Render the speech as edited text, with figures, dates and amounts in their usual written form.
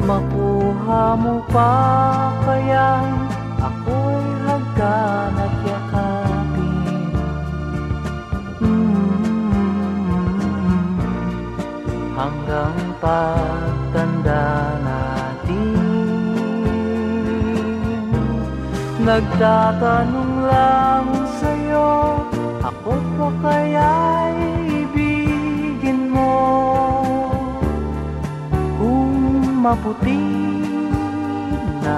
Makuha mo pa kaya ako'y hagkan at yakapin. Hanggang pagtanda natin, nagtatanong lang sa'yo, ako pa kaya'y ibigin mo? Kung maputi na